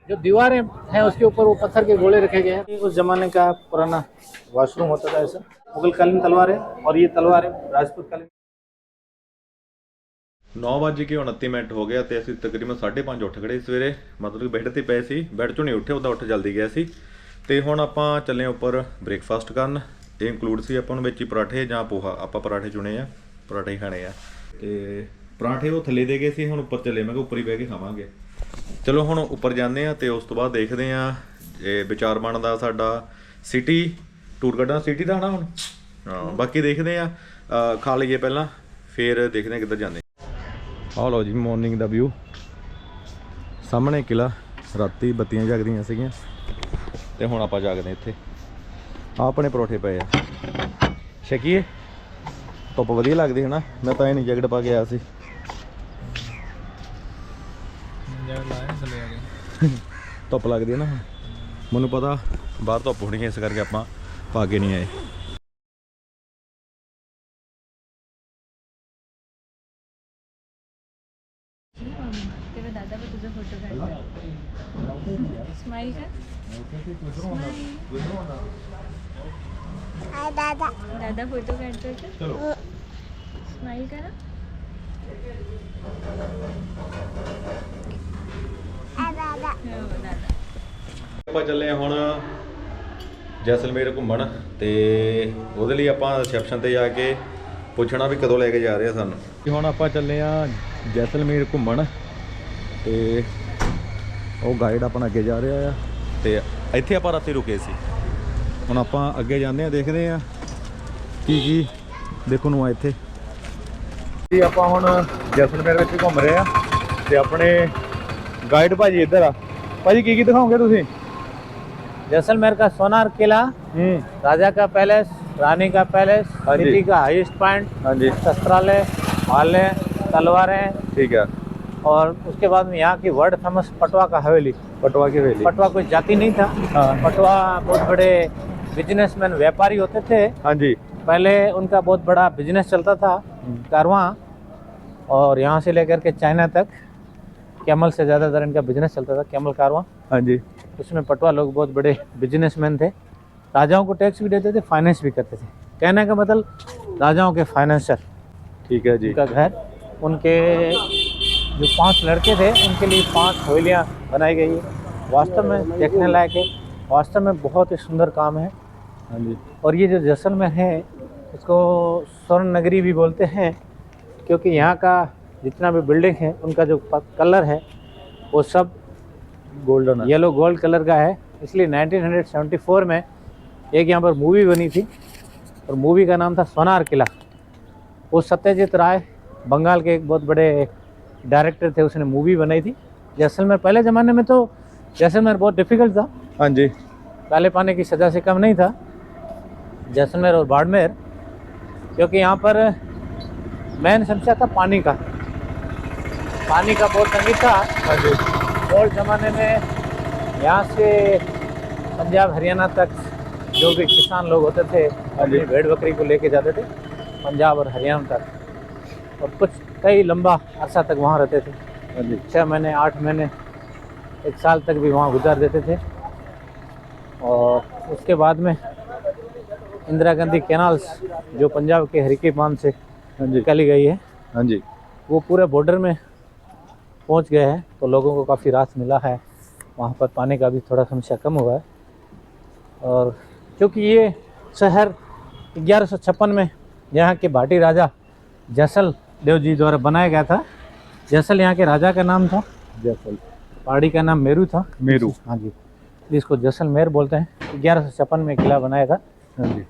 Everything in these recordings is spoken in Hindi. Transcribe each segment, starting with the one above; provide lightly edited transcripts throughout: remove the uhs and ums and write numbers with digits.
जो दीवारें हैं उसके ऊपर वो पत्थर के गोले रखे गए हैं। उस जमाने का पुराना वॉशरूम होता था ऐसा। मुगल कालीन तलवार है और ये तलवार है राजपूत कालीन। 9:29 ਹੋ ਗਿਆ ਤੇ ਅਸੀਂ ਤਕਰੀਬਨ 5:30 ਉੱਠ ਖੜੇ ਸਵੇਰੇ, ਮਤਲਬ ਕਿ ਬੈੱਡ ਤੇ ਪਏ ਸੀ, ਬੈੱਡ ਚੋਂ ਨਹੀਂ ਉੱਠੇ, ਉਹਦਾ ਉੱਠ ਜਲਦੀ ਗਿਆ ਸੀ। ਤੇ ਹੁਣ ਆਪਾਂ ਚੱਲੇ ਉੱਪਰ ਬ੍ਰੇਕਫਾਸਟ ਕਰਨ। ਇਹ ਇਨਕਲੂਡ ਸੀ ਆਪਾਂ ਨੂੰ ਵਿੱਚ ਹੀ ਪਰਾਠੇ ਜਾਂ ਪੋਹਾ, ਆਪਾਂ ਪਰਾਠੇ ਚੁਣੇ ਆ, ਪਰਾਠੇ ਹੀ ਖਾਣੇ ਆ। ਤੇ ਪਰਾਠੇ ਉਹ ਥੱਲੇ ਦੇ ਗਏ ਸੀ, ਹੁਣ ਉੱਪਰ ਚੱਲੇ, ਮੈਂ ਕਿਹਾ ਉੱਪਰ ਹੀ ਬਹਿ ਕੇ ਖਾਵਾਂਗੇ। ਚਲੋ ਹੁਣ ਉੱਪਰ ਜਾਂਦੇ ਆ ਤੇ ਉਸ ਤੋਂ ਬਾਅਦ ਦੇਖਦੇ ਆ ਇਹ ਵਿਚਾਰ ਬਣਦਾ ਸਾਡਾ ਸਿਟੀ ਟੂਰ ਕੱਢਣਾ, ਸਿਟੀ ਦਾ ਨਾ ਹੁਣ। ਹਾਂ ਬਾਕੀ ਦੇਖਦੇ ਆ, ਖਾ ਲਈਏ ਪਹਿਲਾਂ ਫਿਰ ਦੇਖਦੇ ਆ ਕਿੱਧਰ ਜਾਂਦੇ। ਆ ਲਓ ਜੀ ਮਾਰਨਿੰਗ ਦਾ ਵਿਊ, ਸਾਹਮਣੇ ਕਿਲਾ, ਰਾਤੀ ਬੱਤੀਆਂ ਜਗਦੀਆਂ ਸੀਗੀਆਂ ਤੇ ਹੁਣ ਆਪਾਂ ਜਾਗਦੇ ਇੱਥੇ। ਆ ਆਪਣੇ ਪਰੌਠੇ ਪਏ ਆ, ਛਕੀਏ। ਧੁੱਪ ਵਧੀਆ ਲੱਗਦੀ ਹੈ ਨਾ, ਮੈਂ ਤਾਂ ਇਹ ਨਹੀਂ ਜੈਕਟ ਪਾ ਕੇ ਆਇਆ ਸੀ। ਧੁੱਪ ਲੱਗਦੀ ਹੈ ਨਾ, ਮੈਨੂੰ ਪਤਾ ਬਾਹਰ ਧੁੱਪ ਹੋਣੀ ਹੈ, ਇਸ ਕਰਕੇ ਆਪਾਂ ਪਾ ਕੇ ਨਹੀਂ ਆਏ। दादा तुझा फोटो काढला, स्माइल कर, दादा फोटो काढतोय का, स्माइल करा। ਆਪਾਂ ਚੱਲੇ ਹੁਣ ਜੈਸਲਮੇਰ ਘੁੰਮਣ ਤੇ ਉਹਦੇ ਲਈ ਆਪਾਂ ਰਿਸੈਪਸ਼ਨ ਤੇ ਜਾ ਕੇ ਪੁੱਛਣਾ ਵੀ ਕਦੋਂ ਲੈ ਕੇ ਜਾ ਰਹੇ ਆ ਸਾਨੂੰ। ਹੁਣ ਆਪਾਂ ਚੱਲੇ ਆ ਜੈਸਲਮੇਰ ਘੁੰਮਣ ਤੇ ਉਹ ਗਾਈਡ ਆਪਣਾ ਅੱਗੇ ਜਾ ਰਿਹਾ ਆ ਤੇ ਇੱਥੇ ਆਪਾਂ ਰਾਤੀ ਰੁਕੇ ਸੀ। ਹੁਣ ਆਪਾਂ ਅੱਗੇ ਜਾਂਦੇ ਆ, ਦੇਖਦੇ ਆ ਕੀ ਦੇਖਣ ਨੂੰ ਆ ਇੱਥੇ। ਜੀ ਆਪਾਂ ਹੁਣ ਜੈਸਲਮੇਰ ਵਿੱਚ ਘੁੰਮ ਰਹੇ ਆ ਤੇ ਆਪਣੇ ਗਾਈਡ ਭਾਜੀ ਇੱਧਰ ਆ। ਭਾਜੀ ਕੀ ਦਿਖਾਓਗੇ ਤੁਸੀਂ? जैसलमेर का सोनार किला, राजा का पैलेस, रानी का पैलेस, सिटी का हाईएस्ट पॉइंट, हाँ जी, शस्त्रालय, भाले, तलवारें, ठीक है। और उसके बाद में यहाँ की वर्ल्ड फेमस पटवा का हवेली। पटवा की हवेली। पटवा कोई जाति नहीं था। हाँ। पटवा बहुत बड़े बिजनेसमैन, व्यापारी होते थे। हाँ जी। पहले उनका बहुत बड़ा बिजनेस चलता था, कारवां, और यहाँ से लेकर के चाइना तक कैमल से ज़्यादातर इनका बिजनेस चलता था, कैमल कारवां। हाँ जी। उसमें पटवा लोग बहुत बड़े बिजनेसमैन थे। राजाओं को टैक्स भी देते थे, फाइनेंस भी करते थे। कहने का मतलब राजाओं के फाइनेंसर। ठीक है जी। उनका घर, उनके जो 5 लड़के थे उनके लिए 5 हवेलियाँ बनाई गई है। वास्तव में देखने लायक है, वास्तव में बहुत ही सुंदर काम है। हाँ जी। और ये जो जैसलमेर है इसको स्वर्ण नगरी भी बोलते हैं, क्योंकि यहाँ का जितना भी बिल्डिंग है उनका जो कलर है वो सब गोल्डन, येलो गोल्ड कलर का है। इसलिए 1974 में एक यहाँ पर मूवी बनी थी और मूवी का नाम था सोनार किला। वो सत्यजीत राय बंगाल के एक बहुत बड़े डायरेक्टर थे, उसने मूवी बनाई थी। जैसलमेर पहले ज़माने में तो जैसलमेर बहुत डिफ़िकल्ट था। हाँ जी। काले पानी की सज़ा से कम नहीं था जैसलमेर और बाड़मेर, क्योंकि यहाँ पर मेन समस्या था पानी का बहुत तंगी था। हाँ जी। ओल्ड ज़माने में यहाँ से पंजाब हरियाणा तक जो भी किसान लोग होते थे अपनी भेड़ बकरी को लेके जाते थे पंजाब और हरियाणा तक, और कुछ कई लंबा अरसा तक वहाँ रहते थे। हाँ जी। 6 महीने 8 महीने 1 साल तक भी वहाँ गुजार देते थे। और उसके बाद में इंदिरा गांधी कैनाल्स जो पंजाब के हरिके बांध से निकाली गई है, हाँ जी, वो पूरे बॉर्डर में पहुंच गए हैं, तो लोगों को काफ़ी राहत मिला है। वहाँ पर पानी का भी थोड़ा समस्या कम हुआ है। और क्योंकि ये शहर 1156 में यहाँ के भाटी राजा जैसल देव जी द्वारा बनाया गया था। जैसल यहाँ के राजा का नाम था, जैसल। पहाड़ी का नाम मेरू था। मेरू। हाँ जी, इसको जैसलमेर बोलते हैं। 1156 में किला बनाया था। हाँ जी।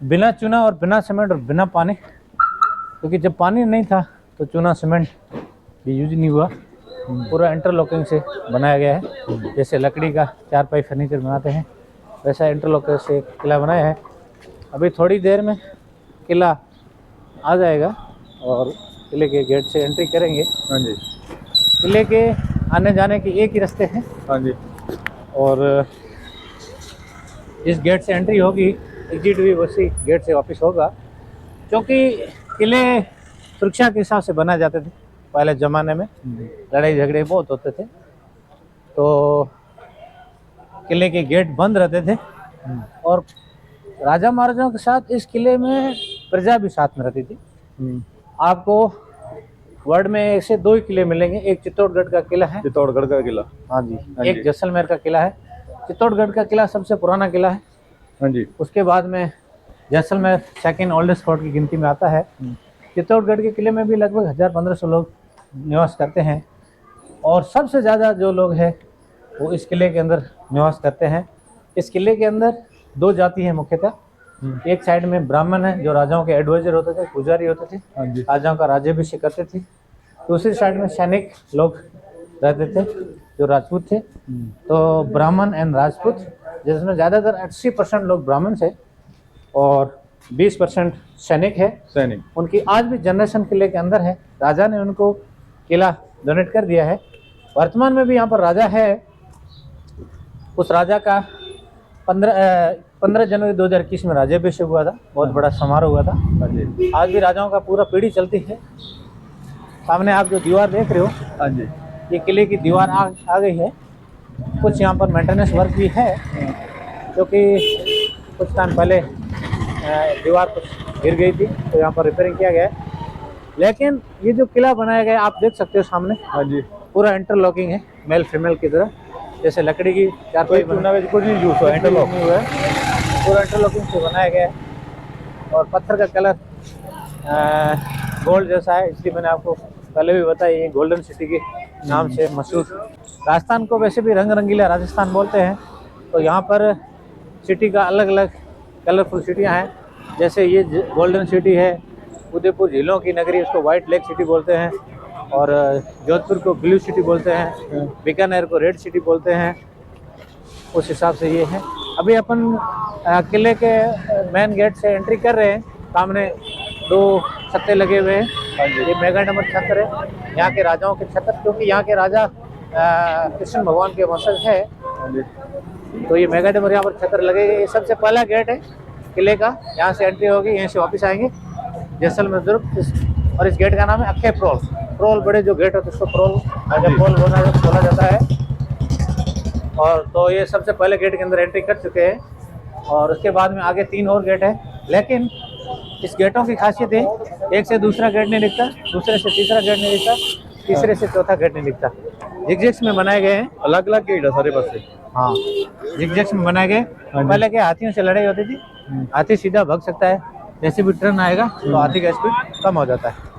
बिना चूना और बिना सीमेंट और बिना पानी, क्योंकि जब पानी नहीं था तो चूना सीमेंट भी यूज नहीं हुआ। पूरा इंटरलॉकिंग से बनाया गया है। जैसे लकड़ी का चारपाई फर्नीचर बनाते हैं वैसा इंटरलॉकिंग से किला बनाया है। अभी थोड़ी देर में किला आ जाएगा और किले के गेट से एंट्री करेंगे। हाँ जी। किले के आने जाने के एक ही रास्ते हैं। हाँ जी। और इस गेट से एंट्री होगी, एग्जिट भी उसी गेट से वापस होगा, क्योंकि किले सुरक्षा के हिसाब से बनाए जाते थे। पहले ज़माने में लड़ाई झगड़े बहुत होते थे, तो किले के गेट बंद रहते थे और राजा महाराजाओं के साथ इस किले में प्रजा भी साथ में रहती थी। आपको वर्ल्ड में ऐसे 2 ही किले मिलेंगे, एक चित्तौड़गढ़ का किला है, चित्तौड़गढ़ का किला। हाँ जी, एक जैसलमेर का किला है। चित्तौड़गढ़ का किला सबसे पुराना किला है। हाँ जी। उसके बाद में जैसलमेर सेकंड ओल्डेस्ट फोर्ट की गिनती में आता है। चित्तौड़गढ़ के किले में भी लगभग 1000-1500 लोग निवास करते हैं और सबसे ज़्यादा जो लोग हैं वो इस किले के अंदर निवास करते हैं। इस किले के अंदर 2 जाति है मुख्यतः। एक साइड में ब्राह्मण है जो राजाओं के एडवाइजर होते थे, पुजारी होते थे, राजाओं का राज्याभिषेक करते थे। दूसरी साइड में सैनिक लोग रहते थे जो राजपूत थे। तो ब्राह्मण एंड राजपूत, जिसमें ज़्यादातर 80% लोग ब्राह्मण थे और 20% सैनिक है। सैनिक उनकी आज भी जनरेशन किले के अंदर है। राजा ने उनको किला डोनेट कर दिया है। वर्तमान में भी यहाँ पर राजा है। उस राजा का 15 जनवरी 2021 में राज्याभिषेक हुआ था, बहुत बड़ा समारोह हुआ था। आज भी राजाओं का पूरा पीढ़ी चलती है। सामने आप जो दीवार देख रहे हो, हाँ जी, ये किले की दीवार आ गई है। कुछ यहाँ पर मेंटेनेंस वर्क भी है, क्योंकि कुछ टाइम पहले दीवार कुछ गिर गई थी, तो यहाँ पर रिपेयरिंग किया गया है। लेकिन ये जो किला बनाया गया है आप देख सकते हो सामने, हाँ जी, पूरा इंटरलॉकिंग है मेल फीमेल की तरह। जैसे लकड़ी की चारपाई कुछ नहीं यूज हुआ, इंटरलॉक नहीं हुआ है, पूरा इंटरलॉकिंग से बनाया गया है। और पत्थर का कलर गोल्ड जैसा है, इसलिए मैंने आपको पहले भी बताया ये गोल्डन सिटी के नाम से मशहूर। राजस्थान को वैसे भी रंग रंगीला राजस्थान बोलते हैं, तो यहाँ पर सिटी का अलग अलग कलरफुल सिटियाँ हैं। जैसे ये गोल्डन सिटी है, उदयपुर झीलों की नगरी, उसको वाइट लेक सिटी बोलते हैं, और जोधपुर को ब्लू सिटी बोलते हैं, बीकानेर को रेड सिटी बोलते हैं। उस हिसाब से ये है। अभी अपन किले के मेन गेट से एंट्री कर रहे हैं। सामने 2 छत्ते लगे हुए हैं। ये मेगा नंबर छत्र है, यहाँ के राजाओं के छत्र, क्योंकि यहाँ के राजा कृष्ण भगवान के वंशज है, तो ये मेगा नंबर यहाँ पर छत्र लगेगा। ये सबसे पहला गेट है किले का, यहाँ से एंट्री होगी, यहीं से वापस आएंगे जैसलमेर दुर्ग। और इस गेट का नाम है अक्षय प्रोल। प्रोल बड़े जो गेट होते हैं उसको प्रोल बोला जाता है। और तो ये सबसे पहले गेट के अंदर एंट्री कर चुके हैं, और उसके बाद में आगे 3 और गेट है। लेकिन इस गेटों की खासियत है, एक से दूसरा गेट नहीं दिखता, दूसरे से तीसरा गेट नहीं दिखता, तीसरे से चौथा गेट नहीं दिखता। जिगजैग्स में बनाए गए हैं, अलग अलग गेट है सारे पास से। हाँ, जिगजैग्स में बनाए गए। पहले क्या हाथियों से लड़ाई होती थी, हाथी सीधा भाग सकता है, जैसे भी टर्न आएगा तो हाथी का स्पीड कम हो जाता है।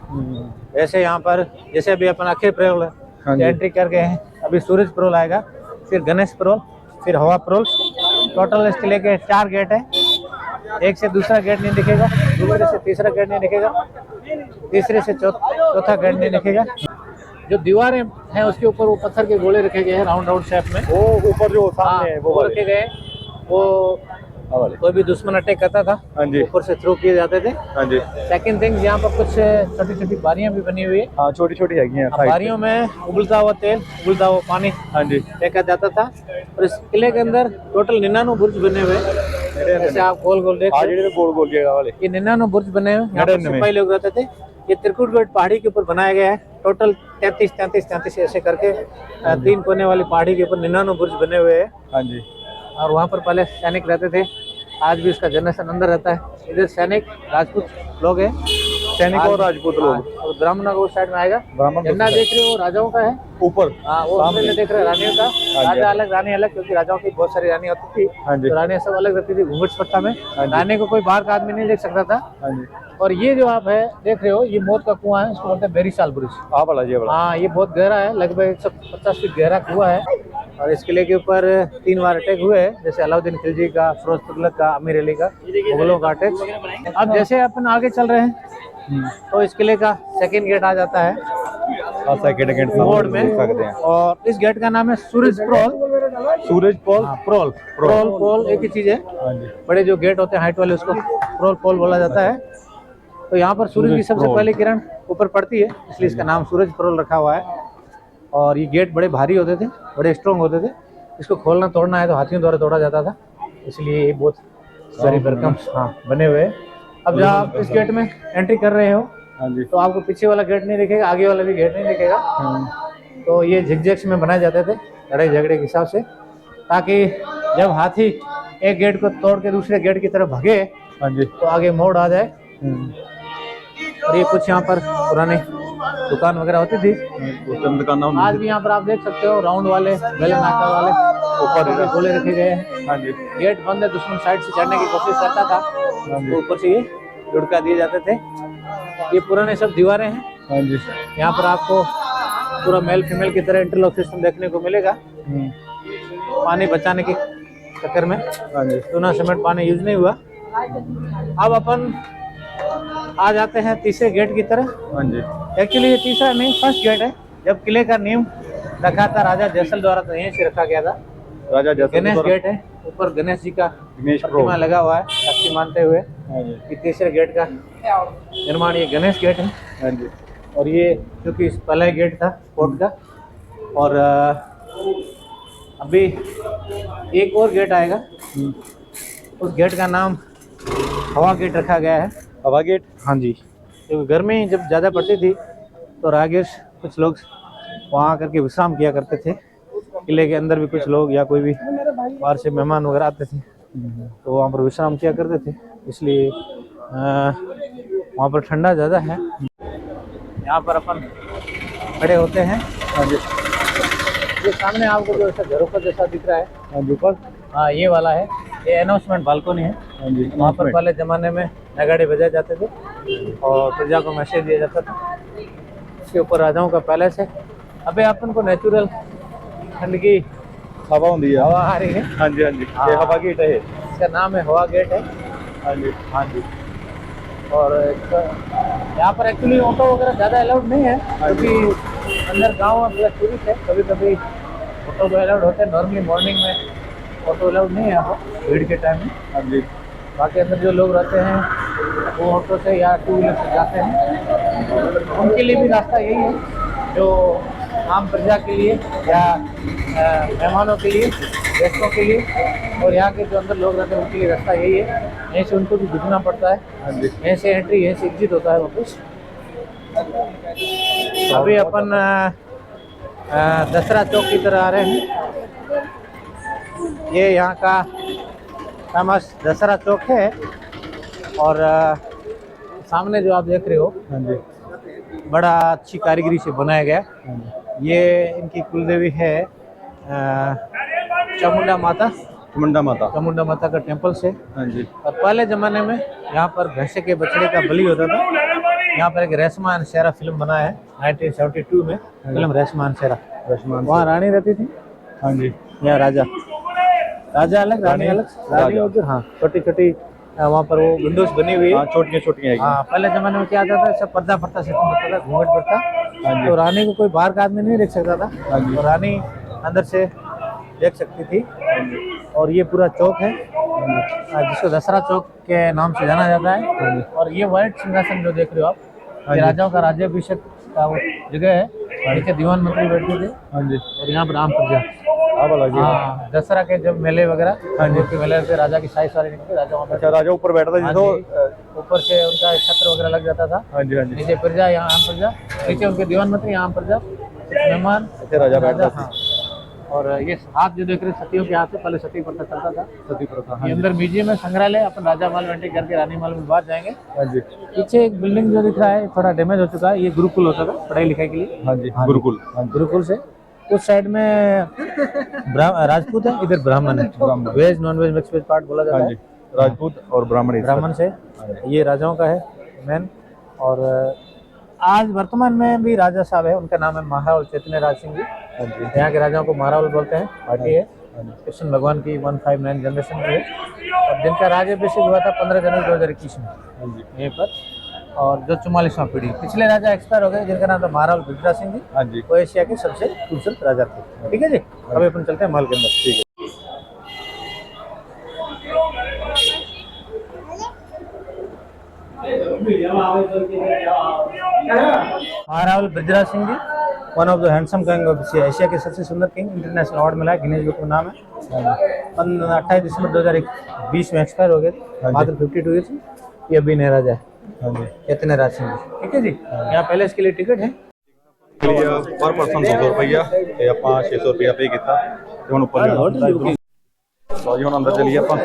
वैसे यहाँ पर जैसे अभी अपन अक्षय प्रोल एंट्री कर गए हैं, अभी सूरज प्रोल आएगा, फिर गणेश प्रोल, फिर हवा प्रोल। टोटल इसके लेके 4 गेट है। एक से दूसरा गेट नहीं दिखेगा, दूसरे से तीसरा गेट नहीं दिखेगा, तीसरे से चौथा गेट नहीं दिखेगा। जो दीवारें हैं उसके ऊपर वो पत्थर के गोले रखे गए हैं राउंड शेप में। वो ऊपर जो सामने है वो रखे गए। वो कोई भी दुश्मन अटैक करता था, ऊपर से थ्रो किए जाते थे। हाँ जी। सेकंड थिंग, यहाँ पर कुछ छोटी छोटी बारियां भी बनी हुई है। हाँ, छोटी छोटी है। बारियों में उबलता हुआ तेल, उबलता हुआ पानी, हाँ जी, फेंका जाता था। और इस किले के अंदर टोटल 99 बुर्ज बने हुए, जैसे आप गोल गोल देख गोल वाले, ये 99 बुर्ज बने हुए। यहाँ पर सिपाही लोग रहते थे। ये त्रिकुटगढ़ पहाड़ी के ऊपर बनाया गया है। टोटल 33 ऐसे करके 3 कोने वाली पहाड़ी के ऊपर 99 बुर्ज बने हुए हैं। हाँ जी। और वहाँ पर पहले सैनिक रहते थे, आज भी उसका जनरेशन अंदर रहता है। इधर सैनिक राजपूत लोग हैं, सैनिक और राजपूत लोग। और ब्राह्मण को उस साइड में आएगा। झंडा देख रहे हो राजाओं का है ऊपर, हाँ, वो सामने देख रहे हैं रानियों का। राजा अलग, रानी अलग, क्योंकि राजाओं की बहुत सारी रानी होती थी, तो रानियां सब अलग रहती थी घूंघट छपट्टा में। रानी को कोई बाहर का आदमी नहीं देख सकता था। और ये जो आप है देख रहे हो, ये मौत का कुआं है, इसको बोलते हैं बेरीसाल बुर्ज। हाँ, ये बहुत गहरा है, लगभग 150 फीट गहरा कुआं है। और इस किले के ऊपर 3 बार अटैक हुए हैं, जैसे अलाउद्दीन खिलजी का, फिरोज तुगलक का, अमीर अली का, मुगलों का अटैक। अब जैसे अपन आगे चल रहे हैं तो इस किले का सेकंड गेट आ जाता है बोर्ड में, और इस गेट का नाम है सूरज प्रोल। सूरज पोल, प्रोल एक ही चीज है। बड़े जो गेट होते हैं हाइट वाले, उसको प्रोल बोला जाता है। तो यहाँ पर सूरज की सबसे पहली किरण ऊपर पड़ती है, इसलिए इसका नाम सूरज प्रोल रखा हुआ है। और ये गेट बड़े भारी होते थे, बड़े स्ट्रॉन्ग होते थे। इसको खोलना तोड़ना है तो हाथियों द्वारा तोड़ा जाता था, इसलिए ये बहुत सारी भरकम बने हुए हैं। अब जब आप इस गेट में एंट्री कर रहे हो हाँ जी। तो आपको पीछे वाला गेट नहीं दिखेगा, आगे वाला भी गेट नहीं दिखेगा। तो ये झिकझैक्स में बनाए जाते थे लड़ाई झगड़े के हिसाब से, ताकि जब हाथी एक गेट को तोड़ के दूसरे गेट की तरफ भागे हाँ जी। तो आगे मोड़ आ जाए। और ये कुछ यहाँ पर पुरानी दुकान वगैरह होती थी। आज भी यहाँ पर आप देख सकते हो राउंड वाले बेलन आकार वाले ऊपर गोले रखे गए हैं। हाँ जी। गेट बंद है, दुश्मन साइड से चढ़ने की कोशिश करता था तो ऊपर से ये लुढ़का दिए जाते थे। ये पुराने सब दीवारें हैं। हाँ जी। यहाँ पर आपको पूरा मेल फीमेल की तरह इंटरलॉक सिस्टम देखने को मिलेगा। पानी बचाने के चक्कर में हाँ जी। चूना सीमेंट पानी यूज नहीं हुआ। अब अपन आ जाते हैं तीसरे गेट की तरह। हाँ जी। एक्चुअली ये तीसरा नहीं, फर्स्ट गेट है। जब किले का नींव रखा था राजा जैसल द्वारा, तो यहीं से रखा गया था। राजा जैसल गणेश गेट है, ऊपर गणेश जी का प्रतिमा लगा हुआ है, शक्ति मानते हुए। ये तीसरे गेट का निर्माण, ये गणेश गेट है। हाँ जी। और ये क्योंकि पहला गेट था कोर्ट का, और अभी एक और गेट आएगा, उस गेट का नाम हवा गेट रखा गया है। हवा गेट? हाँ जी। क्योंकि गर्मी जब ज़्यादा पड़ती थी तो राहगीर कुछ लोग वहाँ आकर के विश्राम किया करते थे। किले के अंदर भी कुछ लोग या कोई भी बाहर से मेहमान वगैरह आते थे तो वहाँ पर विश्राम किया करते थे, इसलिए वहाँ पर ठंडा ज़्यादा है। यहाँ पर अपन खड़े होते हैं। हाँ जी। ये सामने आपको जो ऐसा झरोखा जैसा दिख रहा है, हाँ जी। ऊपर? हाँ, ये वाला है, ये अनाउंसमेंट बालकनी है। हाँ जी। वहाँ पर पहले ज़माने में नगाड़े बजाए जाते थे और प्रजा को मैसेज दिया जाता था। इसके ऊपर राजाओं का पैलेस है। अबे अपन को नेचुरल ठंड की हवा होती है, हवा आ रही है। हाँ जी। हाँ जी। ये हवा गेट है, इसका नाम है हवा गेट है। हाँ जी। हाँ जी। और यहाँ पर एक्चुअली ऑटो वगैरह ज़्यादा अलाउड नहीं है, क्योंकि अंदर गाँव में पूरा टूरिस्ट है। कभी कभी ऑटो तो अलाउड होते हैं, नॉर्मली मॉर्निंग में ऑटो अलाउड नहीं है यहाँ पर भीड़ के टाइम में। हाँ जी। बाकी अंदर जो लोग रहते हैं वो ऑटो से या टू व्हीलर से जाते हैं। उनके लिए भी रास्ता यही है, जो आम प्रजा के लिए या मेहमानों के लिए, गेस्टों के लिए, और यहाँ के जो अंदर लोग रहते हैं उनके लिए रास्ता यही है। यहीं से उनको भी गुजरना पड़ता है। हाँ जी। यहीं से एंट्री, यहीं से एग्जिट होता है वापस। अभी अपन दसरा चौक की तरह आ रहे हैं। ये यहाँ का फेमस दसरा चौक है, और सामने जो आप देख रहे हो, हाँ जी, बड़ा अच्छी कारीगरी से बनाया गया। हाँ जी। ये इनकी कुलदेवी है चामुंडा माता। चामुंडा माता का टेम्पल से। हाँ जी। और पहले ज़माने में यहाँ पर भैंसे के बछड़े का बलि होता था। यहाँ पर एक रेशमा एंड शेरा फिल्म बना है 1972 में, फिल्म रेशमा एंड शेरा। वहाँ रानी रहती थी। हाँ जी। यहाँ राजा अलग, रानी अलग। रानी उधर, हाँ, छोटी छोटी वहाँ पर वो विंडोज बनी हुई है। हाँ, छोटी हाँ, पहले ज़माने में क्या आता था, सब पर्दा पड़ता सिस्टम होता था, घूंघट पड़ता, तो रानी को कोई बाहर का आदमी नहीं देख सकता था। तो रानी अंदर से देख सकती थी। और ये पूरा चौक है जिसको दसरा चौक के नाम से जाना जाता है। और ये व्हाइट सिंहासन जो देख रहे हो आप, ये राजाओं का राज्याभिषेक का वो जगह है। नीचे दीवान मंत्री बैठते थे। हाँ जी। और यहाँ पर आम प्रजा। हाँ, दसरा के जब मेले वगैरह, के मेले से राजा की शाही सवारी निकलती, राजा वहाँ पर, राजा ऊपर बैठता था, जिसको ऊपर से उनका छत्र वगैरह लग जाता था। हाँ जी। हाँ जी। नीचे प्रजा, यहाँ आम प्रजा, नीचे उनके दीवान मंत्री, आम प्रजा, मेहमान, राजा बैठता था। हाँ। और ये हाथ जो देख रहे सतियों के हाथ से, पहले सती प्रथा चलता था। सती प्रथा। ये अंदर म्यूजियम है, संग्रहालय। अपन राजा महल एंट्री करके रानी महल में बाहर जाएंगे। हाँ जी। पीछे एक बिल्डिंग जो दिख रहा है थोड़ा डैमेज हो चुका है, ये गुरुकुल होता था पढ़ाई लिखाई के लिए। हाँ जी। गुरुकुल। गुरुकुल से उस साइड में राजपूत है, इधर ब्राह्मण है। Veg non veg mix veg part बोला जाता है। राजपूत और ब्राह्मण से। ये राजाओं का है मेन। और आज वर्तमान में भी राजा साहब है, उनका नाम है महारावल चैतन्य राज सिंह जी। यहाँ के राजाओं को महारावल बोलते हैं। पार्टी है कृष्ण भगवान की 159 जनरेशन की है, और जिनका राज्याभिषेक हुआ था 15 जनवरी 2021 में यहीं पर। और जो 44वां पीढ़ी, पिछले राजा एक्सपायर हो गए जिनका नाम था महारावल बृजराज सिंह जी। हाँ जी। वो एशिया के सबसे खूबसूरत राजा थे। ठीक है जी, अभी अपन चलते हैं महल के अंदर। ठीक है। Maharawal Brijraj Singh ji, one of the handsome king of Asia के सबसे सुंदर किंग, इंटरनेशनल अवार्ड मिला है, गिनीज बुक में नाम है। 28 दिसंबर 2020 में एक्सपायर हो गए, मात्र 52 ईयर्स। ये अभी नया राजा है। हाँ जी कितने राशन की, ठीक है जी। यहाँ पहले इसके लिए टिकट है। पर पर्सन 200 रुपया ਤੇ ਆਪਾਂ 600 रुपया पे ਕੀਤਾ ਤੇ ਹੁਣ ਉੱਪਰ ਜਾਣਾ ਹੁੰਦਾ ਇੱਧਰੋਂ। ਲਓ ਜੀ ਹੁਣ ਅੰਦਰ ਚਲੀਏ ਆਪਾਂ।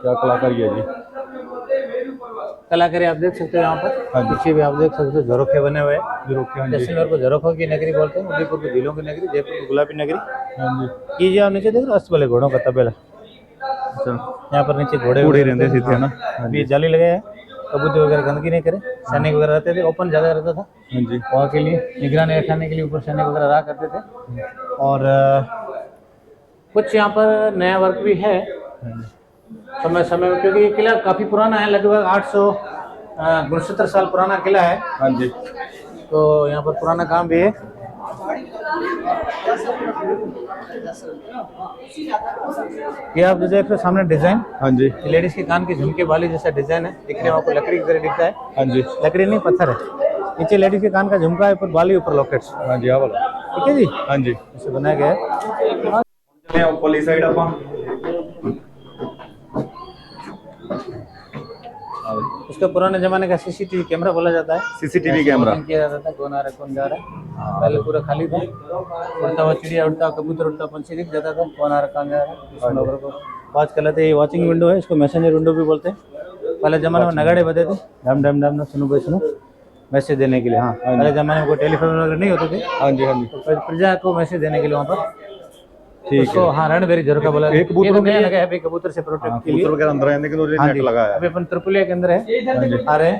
क्या कलाकारी है जी। कलाकारी आप देख सकते हो यहाँ पर, हाँ जी। पीछे भी आप देख सकते हो झरोखे बने हुए हैं। झरोखे, हाँ जी। जैसलमेर को झरोखों की नगरी बोलते हैं, उदयपुर को झीलों की नगरी, जयपुर को गुलाबी नगरी। हाँ जी ये जो आप नीचे देख रहे हो अस्त वाले घोड़ों का तबेला, अच्छा यहाँ पर नीचे घोड़े घोड़े वगैरह रहते थे हाँ। ना। हाँ अभी जाली लगे हैं, कबूतर वगैरह गंदगी नहीं करे, सैनिक वगैरह रहते थे, ओपन जगह रहता था हाँ जी वहाँ के लिए निगरानी रखने के लिए ऊपर सैनिक वगैरह रहा करते थे। और कुछ यहाँ पर नया वर्क भी है समय समय में, क्योंकि ये किला काफ़ी पुराना है, लगभग 869 साल पुराना किला है। हाँ जी तो यहाँ पर पुराना काम भी है। ये आप जो देख रहे हो सामने डिजाइन, हाँ जी लेडीज के कान की झुमके वाली जैसा डिजाइन है, दिखने में आपको लकड़ी की तरह दिखता है। हाँ जी लकड़ी नहीं पत्थर है, नीचे लेडीज के कान का झुमका है, ऊपर बाली ऊपर लॉकेट्स, हाँ जी आ वाला ठीक है जी, हाँ जी इसे बनाया गया है। चले ऊपरली साइड ਆਪਾਂ। उसका पुराने जमाने का सीसीटीवी कैमरा बोला जाता है। सीसीटीवी कैमरा किया जाता था, कौन आ रहा है कौन जा रहा है। पहले पूरा खाली था, उड़ता हुआ चिड़िया उड़ता, कबूतर उड़ता, पंछी दिख जाता था, कौन आ रहा कौन जा रहा है। इस नौकर को वॉच कर लेते। ये वॉचिंग विंडो है, इसको मैसेंजर विंडो भी बोलते हैं। पहले जमाने में नगाड़े बजे थे, डम डम डम डम, सुनो भाई सुनो, मैसेज देने के लिए। हाँ, पहले जमाने में कोई टेलीफोन वगैरह नहीं होते थे, हाँ जी हाँ जी तो प्रजा को मैसेज देने के लिए वहाँ पर ठीक उसको हाँ रणबेरी झरोखा बोला। एक कबूतर ये तो के नया लिए- लगा है अभी कबूतर से प्रोटेक्ट के लिए। कबूतर वगैरह अंदर आने के लिए हाँ नेट जी, लगाया है। अभी अपन त्रिपुलिया के अंदर है, आ रहे हैं।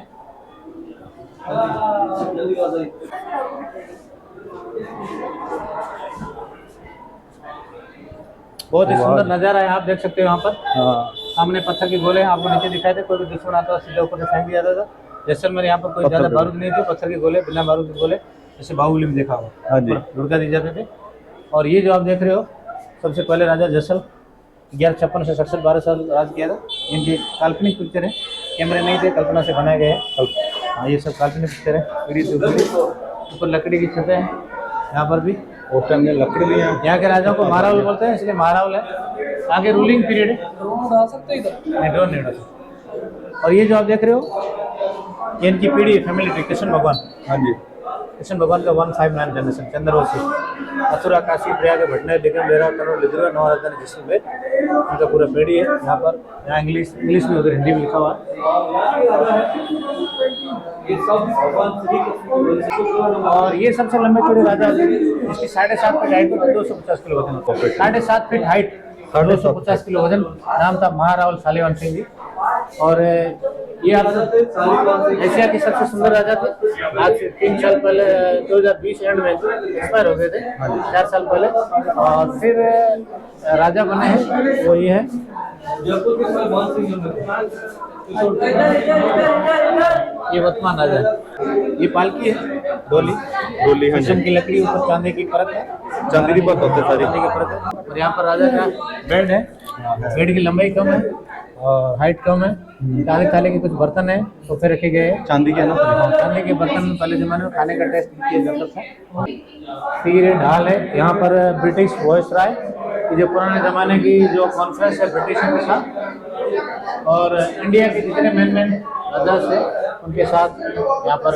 बहुत ही सुंदर नज़ारा है, आप देख सकते हो यहाँ पर। हाँ सामने पत्थर के गोले आपको नीचे दिखाए थे, कोई भी दुश्मन आता था सीधा ऊपर से फेंक दिया जाता था। जैसलमेर यहाँ पर कोई ज़्यादा बारूद नहीं थे, पत्थर के गोले, बिना बारूद के गोले, जैसे बाहुबली में देखा हुआ, हाँ जी लुढ़का दिए जाते थे। और ये जो आप देख रहे हो, सबसे पहले राजा जैसल 1156 से 67 12 साल राज किया था। इनकी काल्पनिक पिक्चर है, कैमरे नहीं थे, कल्पना से बनाए गए हैं। हाँ, ये सब काल्पनिक पिक्चर है। पीढ़ी से पीढ़ी ऊपर लकड़ी की छतें हैं, यहाँ पर भी उस टाइम में लकड़ी भी है। यहाँ के राजाओं को महारावल बोलते हैं, इसलिए महारावल है। आगे रूलिंग पीरियड है, नहीं ड्रोन नहीं उड़ा सकते। और ये जो आप देख रहे हो, ये इनकी पीढ़ी है, फैमिली ट्री, कृष्ण भगवान। हाँ जी कृष्ण भगवान का 159 जनरेशन, चंद्रवंशी, मथुरा, काशी, प्रयाग, भटनेर, डिक्रम, डेरा, कन्नौज, लिद्रा, नवरत्न, जैसलमेर, उनका पूरा पीढ़ी है। यहाँ पर यहाँ इंग्लिश में उधर हिंदी में लिखा हुआ है। और ये सबसे लंबे चौड़े राजा थे, इसकी 7.5 फीट हाइट और 250 किलो वजन, 7.5 फीट हाइट, 250 किलो वजन। नाम था महारावल शालिवाहन सिंह जी। और ये आप एशिया के सबसे सुंदर राजा थे। आज से 3 साल पहले 2020 एंड में एक्सपायर हो गए थे, 4 साल पहले। और फिर राजा बने हैं वो ये है, ये वर्तमान राजा है। ये पालकी है, डोली डोली हाँ शीशम जी की लकड़ी, ऊपर चांदी की परत है, चांदी की बात होते सारी। चांदी की परत है। और यहाँ पर राजा का बेड है, बेड की लंबाई कम है और हाइट कम है। चांदी थाली के कुछ बर्तन है, सोफे रखे गए हैं, चांदी के ना खाने के बर्तन में पहले जमाने में खाने का टेस्ट किया जाता था। फिर ये ढाल है, यहाँ पर ब्रिटिश वॉइस राय, ये जो पुराने ज़माने की जो कॉन्फ्रेंस है ब्रिटिशों के साथ, और इंडिया के जितने मेन राजा है उनके साथ यहाँ पर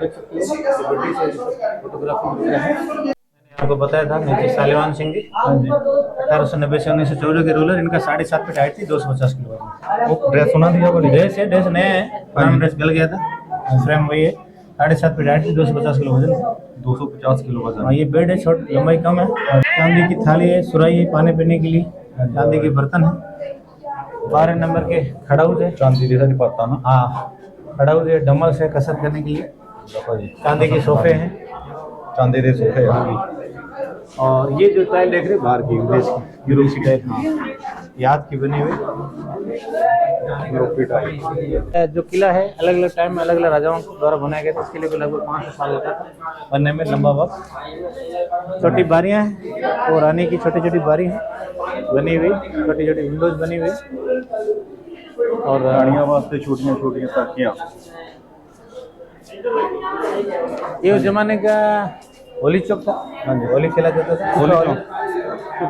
देख सकते हो ब्रिटिश फोटोग्राफी वगैरह है। मैंने आपको बताया था नीचे शालिवाहन सिंह जी 1890 से 1914 के रूलर। इनका 7.5 फीट हाइट थी, 250 किलो वजन। वो ड्रेस होना दिया बोली ड्रेस है, ड्रेस नया है, पुराना ड्रेस गल गया था, फ्रेम वही है। 7.5 फीट हाइट थी, 250 किलो वजन। 250 किलो वजन। हाँ, ये बेड है, छोटी लंबाई कम है। चांदी की थाली है, सुराही है पानी पीने के लिए, चांदी के बर्तन है, 12 नंबर के खड़ाउज है। चांदी जैसा नहीं पड़ता ना। हाँ, खड़ाउज है, डम्बल से कसरत करने के लिए। चांदी के सोफे हैं, चांदी के सोफे हाँ और ये जो टाइल देख रहे हो बाहर की विदेश की, यूरोपी टाइल, हाँ, याद की बनी हुई। यूरोपी टाइप। जो किला है अलग अलग टाइम में अलग अलग राजाओं द्वारा बनाया गया था। इसके लिए भी लगभग 500 साल लगता था बनने में, लंबा वक्त। छोटी बारियां हैं, वो रानी की छोटी छोटी बारी हैं बनी हुई, छोटी छोटी विंडोज बनी हुई। और रानियों वास्ते छोटियां छोटियां ताकियां। ये उस जमाने का होली चौक था। हाँ जी। होली खेला जाता था। होली होली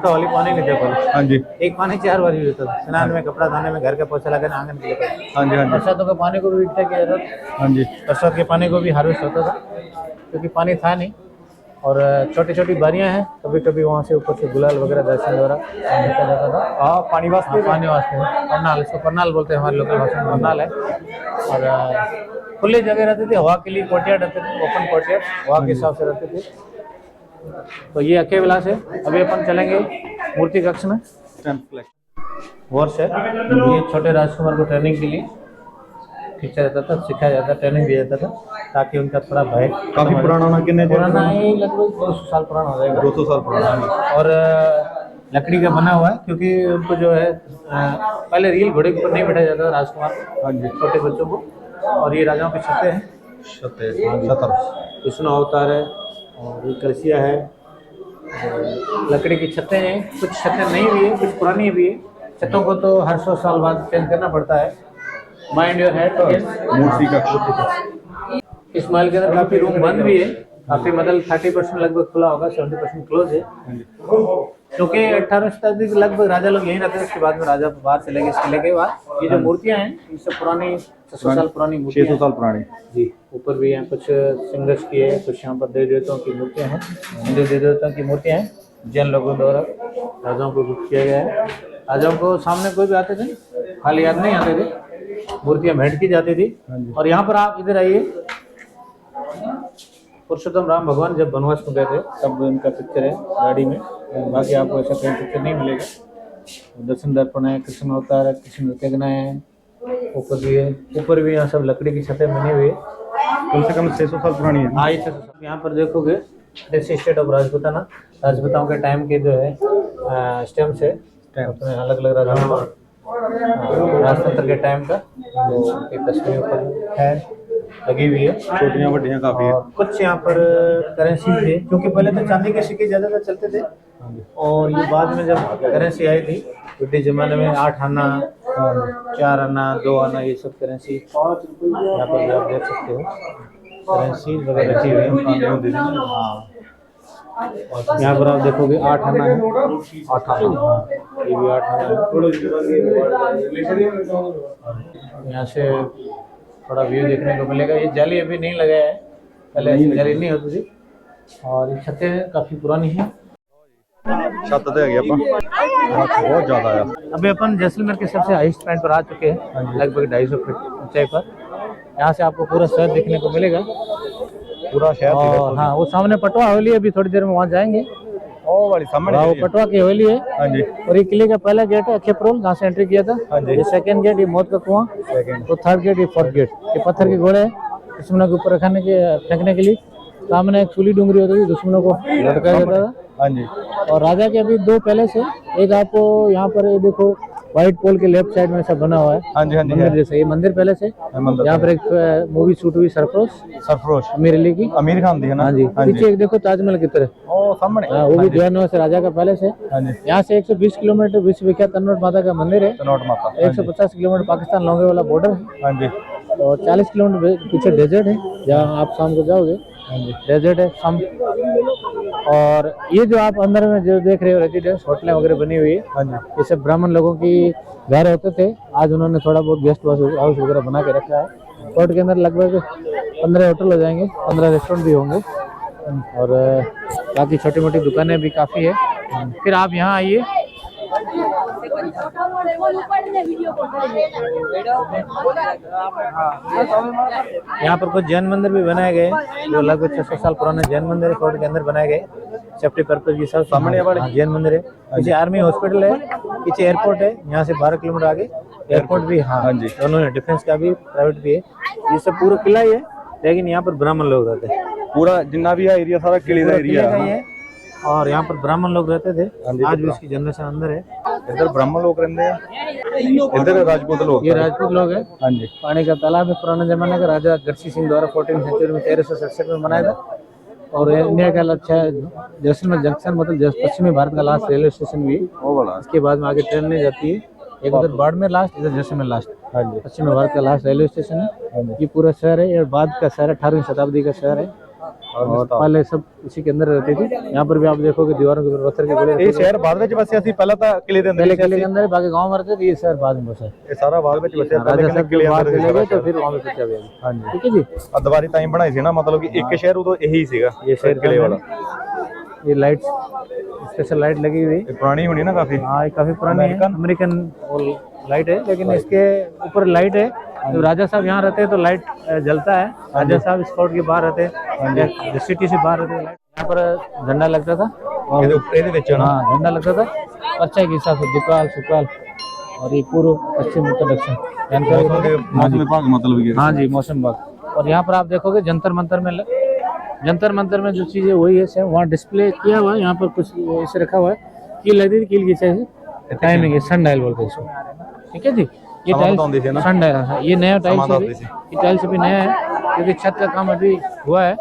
होली पानी नहीं था पहले। हाँ जी। एक पानी 4 बार यूज होता था, स्नान में, कपड़ा धोने में, घर का पोछा लगाने, आंगन के लिए। हाँ जी। हाँ जी। बरसातों के पानी को भी इकट्ठा किया जाता था। हाँ जी। बरसात के पानी को भी हार्वेस्ट होता था क्योंकि पानी था नहीं। और छोटी छोटी बारियां हैं, कभी कभी वहाँ से ऊपर से गुलाल वगैरह दर्शन द्वारा निकल जाता था। हाँ, पानी वास्ते। पानी वास्ते परनाल, इसको परनाल बोलते हैं हमारे लोकल भाषा में, परनाल है। और खुली जगह रहती थी, हवा के लिए कोर्टयार्ड रहते थे, ओपन कोर्टयार्ड हवा के हिसाब से रहते थे। तो ये अक्षय विलास है। अभी अपन चलेंगे मूर्ति कक्ष में। वर्ष है ये छोटे राजकुमार को ट्रेनिंग के लिए खींचा जाता था, सिखाया जाता था, ट्रेनिंग दिया जाता था ताकि उनका थोड़ा भय। काफी पुराना ना, कितने पुराना है, लगभग 200 साल पुराना हो जाएगा। 200 साल पुराना। और लकड़ी का बना हुआ है क्योंकि उनको जो है पहले रील घोड़े के ऊपर नहीं बैठाया जाता था राजकुमार, हाँ जी। छोटे बच्चों को। और ये राजाओं के छत्ते हैं, सतर विष्णु अवतार है और ये कलसिया है। लकड़ी की छतें हैं, कुछ छतें नई भी है, कुछ पुरानी भी है। छतों को तो हर 100 साल बाद चेंज करना पड़ता है। Mind your head. मूर्ति का इस महल के अंदर काफी रूम बंद भी है, काफी मतलब 30% लगभग खुला होगा, 70% क्लोज है क्योंकि 18वीं शताब्दी के लगभग राजा लोग यहीं रहते थे। उसके बाद में राजा बाहर चले गए इस किले के बाद। ये जो मूर्तियां हैं ये सब पुरानी 600 साल पुरानी मूर्तियां 600 साल पुरानी जी। ऊपर भी हैं कुछ सिंगर्स की है, कुछ यहाँ पर देवी देवताओं की मूर्तियां हैं, हिंदू देवी देवताओं की मूर्तियां हैं। जैन लोगों द्वारा राजाओं को गिफ्ट किया गया है। राजाओं को सामने कोई भी आते थे खाली याद नहीं आते थे, मूर्तियां भेंट की जाती थी। और यहाँ पर आप इधर आइए, पुरुषोत्तम राम भगवान जब वनवास में गए थे तब इनका पिक्चर है गाड़ी में। बाकी आपको ऐसा कोई पिक्चर नहीं मिलेगा। दर्शन दर्पण है, कृष्ण अवतार है, कृष्ण नृत्यगना है, ऊपर भी है। ऊपर भी यहाँ सब लकड़ी की छतें बनी हुई है, कम से कम 600 साल पुरानी है। हाँ, 600 साल। यहाँ पर देखोगे दिस स्टेट ऑफ राजपूताना, राजपूताओं के टाइम के जो है स्टैम्प्स है, अपने अलग अलग राजाओं का राजतंत्र के टाइम का तो एक तस्वीर ऊपर है लगी हुई है। छोटियाँ बड़ियाँ काफी है। और कुछ यहाँ पर करेंसी थे क्योंकि पहले तो चांदी के सिक्के ज्यादातर चलते थे और ये बाद में जब करेंसी आई थी ब्रिटिश जमाने में 8 आना, 4 आना, 2 आना, ये सब करेंसी यहाँ पर भी आप देख सकते हो। करेंसी वगैरह रखी हुई है। हाँ, यहाँ पर आप देखोगे 8 आना है, 8 आना, ये भी 8 आना है। यहाँ से थोड़ा व्यू देखने को मिलेगा। ये जाली अभी नहीं लगाया है, पहले ऐसी जाली नहीं होती थी। और ये छतें काफी पुरानी हैं। छत ते है बहुत ज्यादा है। अभी अपन जैसलमेर के सबसे हाईएस्ट पॉइंट पर आ चुके हैं, लगभग 250 फीट ऊंचाई पर। यहाँ से आपको पूरा शहर देखने को मिलेगा, पूरा शहर। और हाँ, वो सामने पटवा हवेली है, अभी थोड़ी देर में वहाँ जाएंगे। ओ वाली सामने वो पटवा की हवेली है। हाँ जी। और ये किले का पहला गेट है अक्षयपुर, जहाँ से एंट्री किया था। हाँ जी। ये सेकंड गेट, ये मौत का कुआं। तो थर्ड गेट, ये फोर्थ गेट। ये पत्थर के घोड़े हैं दुश्मनों के ऊपर रखने के, फेंकने के लिए। सामने एक सूली डूंगरी होती थी, दुश्मनों को लटकाया जाता था। हाँ जी। और राजा के अभी 2 पैलेस है। एक आपको यहाँ पर ये देखो व्हाइट पोल के लेफ्ट साइड में सब बना हुआ है। हाँ जी। हाँ जी। मंदिर जैसे, ये मंदिर पैलेस है। यहाँ पर एक मूवी शूट हुई सरफरोश आमिर अली की, आमिर खान दी है ना। हाँ जी। पीछे एक देखो ताजमहल की तरह, ओ सामने। हाँ, वो भी जवान से राजा का पैलेस है। हाँ जी। यहाँ से 120 किलोमीटर विश्वविख्यात तन्नोट माता का मंदिर है। तनोट माता। 150 किलोमीटर पाकिस्तान लौंगे वाला बॉर्डर है। हाँ जी। और 40 किलोमीटर पीछे डेजर्ट है, जहाँ आप शाम को जाओगे। हाँ जी, डेजर्ट है शाम। और ये जो आप अंदर में जो देख रहे हो रेजिडेंस, होटलें वगैरह बनी हुई है, हाँ जी। ये सब ब्राह्मण लोगों की घर होते थे। आज उन्होंने थोड़ा बहुत गेस्ट हाउस वगैरह बना के रखा है। कोर्ट के अंदर लगभग 15 होटल हो जाएंगे, 15 रेस्टोरेंट भी होंगे और बाकी छोटी मोटी दुकानें भी काफ़ी है। फिर आप यहाँ आइए, यहाँ पर कुछ जैन मंदिर भी बनाए गए जो लगभग 600 साल पुराने जैन मंदिर है, कोर्ट के अंदर बनाए गए सेफ्टी पर्पज की। सब सामने वाले जैन मंदिर है। पीछे आर्मी हॉस्पिटल है, पीछे एयरपोर्ट है, यहाँ से 12 किलोमीटर आगे एयरपोर्ट भी। हाँ जी, दोनों है, डिफेंस का भी, प्राइवेट भी है। ये सब पूरा किला ही है, लेकिन यहाँ पर ब्राह्मण लोग रहते हैं। पूरा जितना भी है एरिया सारा किले का एरिया है और यहाँ पर ब्राह्मण लोग रहते थे। आज भी इसकी जनरेशन अंदर है। इधर ब्राह्मण लोग रहते हैं, इधर राजपूत लोग। ये राजपूत लोग हैं। हाँ जी। पानी का तालाब है, पुराने जमाने का, राजा गढ़सी सिंह द्वारा 14वीं सेंचुरी में 1367 में बनाया था। और इंडिया का अच्छा जैसलमेर जंक्शन, मतलब पश्चिमी भारत का लास्ट रेलवे स्टेशन भी है। वो वाला, इसके बाद में आगे ट्रेन नहीं जाती है। एक उधर बाड़मेर लास्ट, इधर जैसलमेर लास्ट। हाँ जी। पश्चिमी भारत का लास्ट रेलवे स्टेशन है। ये पूरा शहर है, ये बाद का शहर है, 18वीं शताब्दी का शहर है। और पहले सब इसी के अंदर रहती थी। यहाँ पर भी आप देखोगे दीवारों के ऊपर पत्थर के गोले। ਇਹ ਸ਼ਹਿਰ ਬਾਅਦ ਵਿੱਚ ਵਸਿਆ ਸੀ, ਪਹਿਲਾਂ ਤਾਂ ਕਿਲੇ ਦੇ ਅੰਦਰ पहले ਹੀ किले के ਸੀ। अंदर बाकी गाँव में रहते थे, ये शहर बाद में बसा है। ਇਹ ਸਾਰਾ ਬਾਅਦ ਵਿੱਚ ਵਸਿਆ, ਪਹਿਲੇ राजा ਕਹਿੰਦੇ साहब ਕਿਲੇ के बाहर ਅੰਦਰ चले गए ਸੀ। तो फिर वहाँ पे सोचा भी अभी। ਹਾਂਜੀ ठीक है जी। ਆ ਦੀਵਾਰੀ ਤਾਂ ਹੀ ਬਣਾਈ ਸੀ ਨਾ, ਮਤਲਬ ਕਿ ਇੱਕ ਸ਼ਹਿਰ ਉਦੋਂ ਇਹੀ ਸੀਗਾ, ये शहर ਕਿਲੇ का ਵਾਲਾ। ये लाइट स्पेशल लाइट लगी हुई। ਇਹ ਪੁਰਾਣੀ ਹੋਣੀ ना काफी। हाँ, ये काफी पुरानी है, अमेरिकन लाइट है, लेकिन इसके ऊपर लाइट है। तो राजा साहब यहाँ रहते हैं तो लाइट जलता है। राजा साहब स्कॉट के बाहर रहते हैं, सिटी से बाहर रहते हैं, लाइट। यहाँ पर झंडा लगता था और ਇਹਦੇ ਵਿੱਚ ਨਾ हाँ झंडा लगता था पर्चा के हिसाब से, दुकाल सुकाल और ये पूर्व पश्चिम उत्तर दक्षिण जानकारी। मौसम विभाग मतलब ये। हाँ जी, मौसम विभाग। और यहाँ पर आप देखोगे जंतर मंतर में जंतर मंतर में जो चीज़ है वही है सेम, वहाँ डिस्प्ले किया हुआ है। यहाँ पर कुछ ऐसे रखा हुआ है, कील लगी थी, कील की चाहिए टाइमिंग है, सन डायल बोलते हैं इसको। ठीक है जी। ये बताऊंगी थी ना? टाइल्स सन डायल है, ये नया टाइल्स बताती अभी, थी। ये टाइल्स अभी नया है क्योंकि छत का काम अभी हुआ है।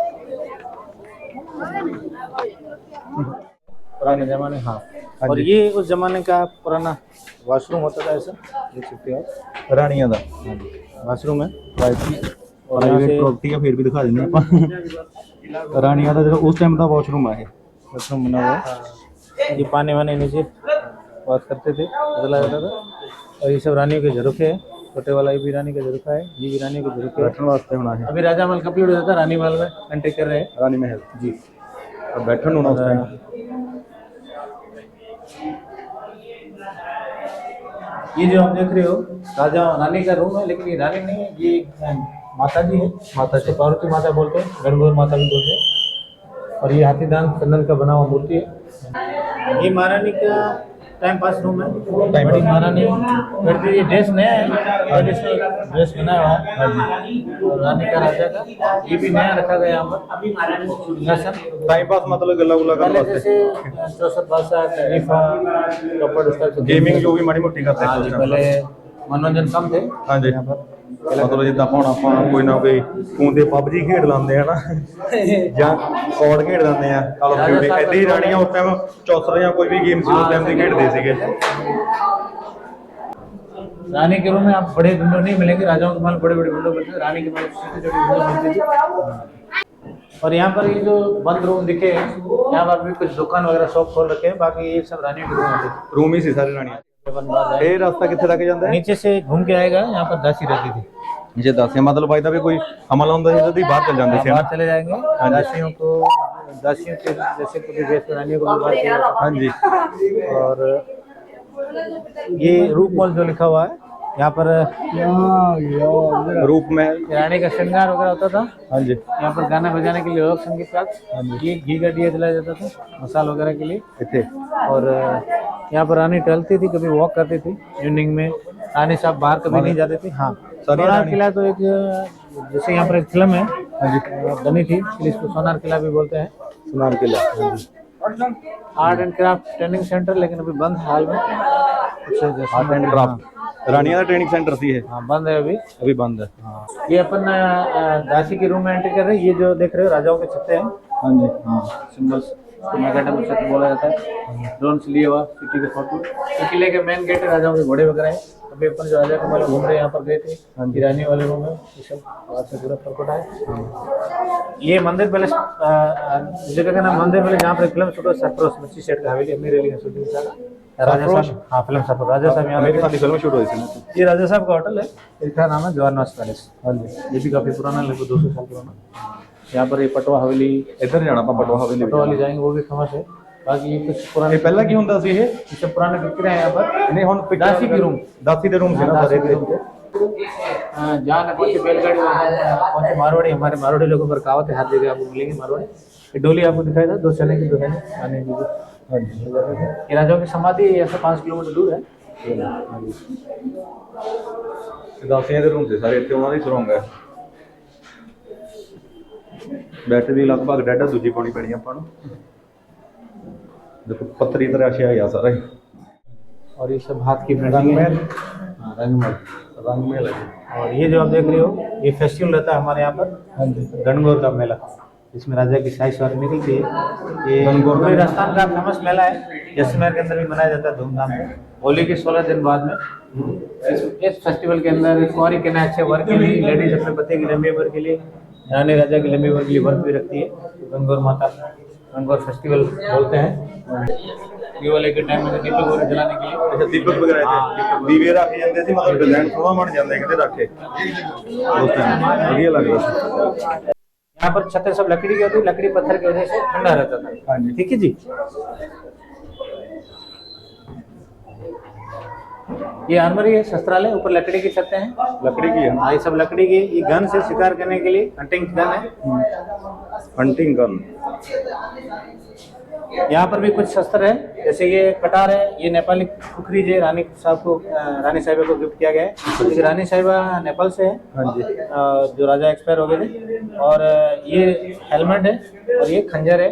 पुराने जमाने, हाँ। और ये उस जमाने का पुराना वॉशरूम होता था, ऐसा देख सकते हो आप। ਰਾਣੀਆਂ ਦਾ वॉशरूम है। और प्राइवेट प्रॉपर्टी है, फिर भी दिखा देंगे ਆਪਾਂ। ਰਾਣੀਆਂ ਦਾ ਜਿਹੜਾ ਉਸ ਟਾइम ਦਾ ਵਾਸ਼ਰੂਮ ਹੈ, ਇਹ वॉशरूम बना हुआ है। ये पानी वानी नीचे बात करते थे, बदला जाता था। और ये सब रानियों के झरोखे हैं, छोटे वाला ये भी रानी का झरोखा है, ये भी रानी के झरोखे है। बैठने वास्ते होना है। अभी राजा महल कंप्लीट हो जाता है, रानी महल में एंट्री कर रहे हैं। रानी महल जी। और बैठन होना उस टाइम। ये जो आप देख रहे हो राजा रानी का रूम है, लेकिन ये रानी नहीं है, ये माता जी है। माता से पार्वती माता बोलते हैं, गणगौर माता भी बोलते हैं। और ये हाथीदान चंदन का बना हुआ मूर्ति है। ये महारानी का टाइम पास रूम है, बड़ी महारानी। फिर ये ड्रेस नया है, ट्रेडिशनल ड्रेस बनाया हुआ है और रानी का राजा का, ये भी नया रखा गया यहाँ पर सिंहासन। टाइम पास मतलब गल्ला गुल्ला करने पहले वास्ते, जैसे 64 बादशाह खलीफा कपड़ उस टाइप से गेमिंग जो भी माड़ी मोटी करते हाँ जी, पहले मनोरंजन कम थे हाँ जी। यहाँ पर। मतलब ਜਿੱਦਾਂ ਹੁਣ ਆਪਾਂ ਕੋਈ ਨਾ ਕੋਈ ਫੋਨ ਤੇ PUBG ਖੇਡ ਲੈਂਦੇ ਆ ਨਾ, ਜਾਂ ਕੋਡ ਖੇਡ ਲੈਂਦੇ ਆ, ਕਾਲ ਆਫ ਡਿਊਟੀ। ਐਡੀ ਹੀ ਰਾਣੀਆਂ ਉਸ ਟਾਈਮ ਚੌਸਰ ਜਾਂ ਕੋਈ ਵੀ ਗੇਮ ਸੀ ਉਸ ਟਾइम ਤੇ ਖੇਡਦੇ ਸੀਗੇ। रानी के रूम में आप बड़े विंडो नहीं मिलेंगे, राजाओं के महल बड़े बड़े विंडो मिलते थे, रानी के महल छोटी छोटी विंडो मिलती थी। और यहाँ पर ये जो बंद रूम दिखे, यहाँ पर भी कुछ दुकान वगैरह शॉप खोल रखे हैं, बाकी ये सब रानी के रूम होते थे। रूम ही सी सारी राणियां। ਇਹ ਰਸਤਾ ਕਿੱਥੇ ਤੱਕ ਜਾਂਦਾ ਹੈ? नीचे से घूम के आएगा, यहाँ पर दासी रहती थी। ਜੇ ਦੱਸਿਆ ਮਤਲਬ ਬਾਈ ਦਾ ਵੀ ਕੋਈ ਹਮਲਾ ਹੁੰਦਾ ਸੀ ਤਾਂ ਬਾਹਰ ਚਲ ਜਾਂਦੇ ਸੀ बाहर ना। चले जाएंगे, दासियों के जैसे कभी वेश रानियों को भी बाहर किया जाता हाँ जी। था। और ये रूप मॉल जो लिखा हुआ है यहाँ पर, रूप महल। रानी का श्रृंगार वगैरह होता था। हाँ जी। यहाँ पर गाना बजाने के लिए लोक संगीत का ये घी का दिया जलाया जाता था मसाल वगैरह के लिए। ਇੱਥੇ और यहाँ पर रानी टहलती थी, कभी वॉक करती थी इवनिंग में। रानी साहब बाहर कभी नहीं जाते थे। हाँ, सारी सोनार रानी- किला तो एक, जैसे यहाँ पर एक फिल्म है बनी थी, इसलिए इसको सोनार किला भी बोलते हैं। Sonar Kila. Art and craft training centre, लेकिन अभी बंद है हाल में। आर्ट एंड क्राफ्ट रानिया का ट्रेनिंग सेंटर थी है, हाँ, बंद है अभी। अभी बंद है। हाँ, ये अपन दासी के रूम में एंट्री कर रहे हैं। ये जो देख रहे हो राजाओं के छत्ते हैं, हाँ जी। सिंबल्स मैकेडम छत बोला जाता है। ड्रोन से लिए हुआ सिटी के फोटो। तो किले के मेन गेट है, राजाओं के घोड़े वगैरह हैं। अभी अपन जो राजा के वाले घूम रहे हैं, यहाँ पर गए थे, ईरानी वाले रूम है, ये सब बाहर से पूरा फरकोटा है। ये मंदिर पैलेस, जगह का नाम मंदिर पैलेस, जहाँ पर फिल्म शूट सरफरोश मच्छी सेट का हवेली अमीर अली का शूटिंग था। राजा साहब, हाँ, फिल्म सरफरोश, राजा साहब यहाँ मेरे पे। साथ फिल्म शूट हुई थी। ये राजा साहब का होटल है, इसका नाम है जवाहर निवास पैलेस। हाँ जी, ये भी काफी पुराना, लगभग 200 साल पुराना। यहाँ पर ये पटवा हवेली, इधर जाना पा पटवा हवेली। पटवा वाली जाएंगे, वो भी फेमस है। बाकी ये कुछ पुराने, ਇਹ ਪਹਿਲਾਂ ਕੀ ਹੁੰਦਾ ਸੀ ਇਹ? ये सब पुराने पिक्चर हैं यहाँ पर। नहीं ਹੁਣ दासी की रूम, दासी ਦੇ रूम ਸੀ ना दासी सारे की रूम थे। जहाँ न पहुंचे बैलगाड़ी, पहुंचे मारवाड़ी। हमारे मारवाड़ी लोगों पर कहावत है, हर जगह आपको मिलेंगे मारवाड़ी। ये डोली आपको दिखाई था, 2 चने की दो है आने की। ये राजाओं की समाधि ऐसे 5 किलोमीटर दूर है। दासियां ਦੇ रूम से सारे ਇੱਥੇ ਉਹਨਾਂ ਦੀ ਸੁਰੰਗ ਹੈ। ਬੈਠ ਵੀ ਲਗਭਗ ਡੈਡਾ ਦੂਜੀ ਪਾਉਣੀ ਪੈਣੀ ਆਪਾਂ ਨੂੰ। देखो पत्थरी तराशिया है सारा ही। और ये सब हाथ की पेंटिंग है। हाँ, रंग महल है। और ये जो आप देख रहे हो, ये फेस्टिवल रहता है हमारे यहाँ पर, गणगौर का मेला, जिसमें राजा की शाही सवारी निकलती है। ये पूरे राजस्थान का फेमस मेला है, जैसलमेर के अंदर भी मनाया जाता है धूमधाम से। होली के 16 दिन बाद में इस फेस्टिवल के अंदर कुंवारी के अच्छे वर्क के लिए, लेडीज अपने पति की लंबी उम्र के लिए रानी राजा की लंबी उम्र के लिए व्रत भी रखती है, गंगौर माता, गंगौर फेस्टिवल बोलते हैं। ये वाले के टाइम में तो दीपक वगैरह जलाने के लिए अच्छा दीपक वगैरह दीवे रखे जाते सी, मतलब डिजाइन सोहना बन जाता है किते रख के उस टाइम बढ़िया लगता सी। यहाँ पर छतें सब लकड़ी की होती है, लकड़ी पत्थर की वजह से ठंडा रहता था। हाँ जी। ठीक है जी। ये आर्मरी है, शस्त्रालय, ऊपर लकड़ी की छतें हैं, लकड़ी की है, हाँ ये सब लकड़ी की। ये गन से शिकार करने के लिए हंटिंग गन है, हंटिंग गन। यहाँ पर भी कुछ शस्त्र है, जैसे ये कटार है, ये नेपाली खुखरी जो रानी साहब को रानी साहिबा को गिफ्ट किया गया है, क्योंकि रानी साहिबा नेपाल से है। हाँ जी। जो राजा एक्सपायर हो गए थे। और ये हेलमेट है, और ये खंजर है,